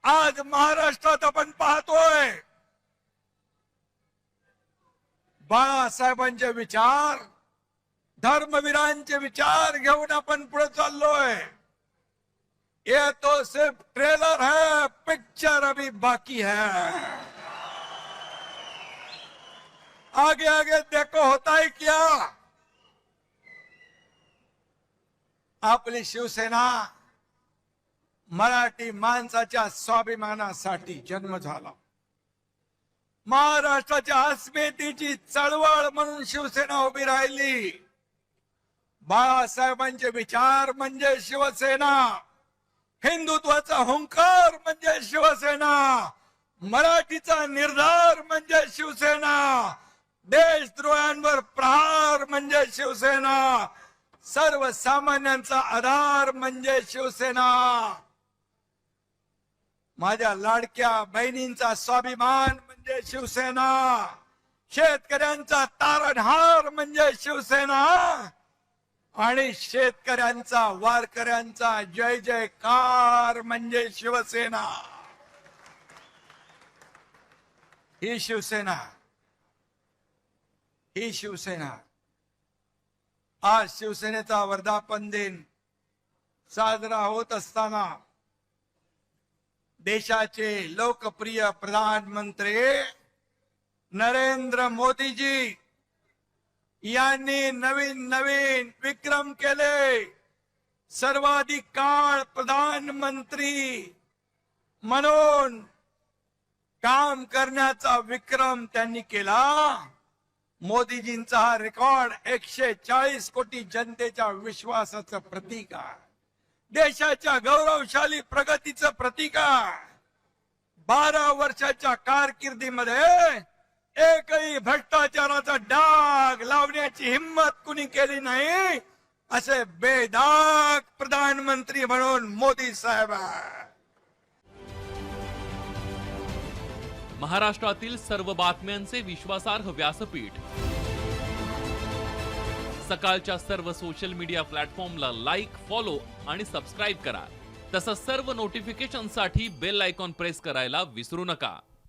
आज महाराष्ट्रात आपण पाहतोय बाळासाहेबांचे विचार, धर्मवीरांचे विचार घेऊन आपण पुढे चाललोय। ये तो सिर्फ ट्रेलर है, पिक्चर अभी बाकी है। आगे आगे देखो होता है क्या। आपली शिवसेना मराठी माणसाच्या स्वाभिमानासाठी जन्म झाला। महाराष्ट्राच्या अस्मितेची चळवळ म्हणून शिवसेना उभी राहिली। बाळासाहेबांचे विचार म्हणजे शिवसेना, हिंदुत्वाचा हुंकार म्हणजे शिवसेना, मराठीचा निर्धार म्हणजे शिवसेना, देशद्रोहांवर प्रहार म्हणजे शिवसेना, सर्वसामान्यांचा आधार म्हणजे शिवसेना, माझ्या लाडक्या बहिणींचा स्वाभिमान म्हणजे शिवसेना, शेतकऱ्यांचा तारणहार म्हणजे शिवसेना आणि शेतकऱ्यांचा वारकऱ्यांचा जय जयकार म्हणजे शिवसेना। ही शिवसेना, ही शिवसेना। आज शिवसेनेचा वर्धापन दिन साजरा होत असताना देशाचे लोकप्रिय प्रधानमंत्री नरेंद्र मोदीजी यांनी नवीन नवीन विक्रम केले। सर्वाधिक काळ प्रधानमंत्री म्हणून काम करण्याचा विक्रम त्यांनी केला। मोदीजींचा हा रेकॉर्ड 140 कोटी जनतेच्या विश्वासाचं प्रतीक आहे, देशाच्या गौरवशाली प्रगतीचं प्रतीक आहे। 12 वर्षाच्या कारकिर्दीमध्ये एकही भ्रष्टाचाराचा डाग लावण्याची हिम्मत कुणी केली नाही, असे बेदाग प्रधानमंत्री म्हणून मोदी साहेब आहे। महाराष्ट्रातील सर्व बातम्यांचे विश्वासार्ह व्यासपीठ, सकाळच्या सर्व सोशल मीडिया प्लॅटफॉर्मला लाईक, फॉलो आणि सबस्क्राईब करा। तसंच सर्व नोटिफिकेशनसाठी बेल आयकॉन प्रेस करायला विसरू नका।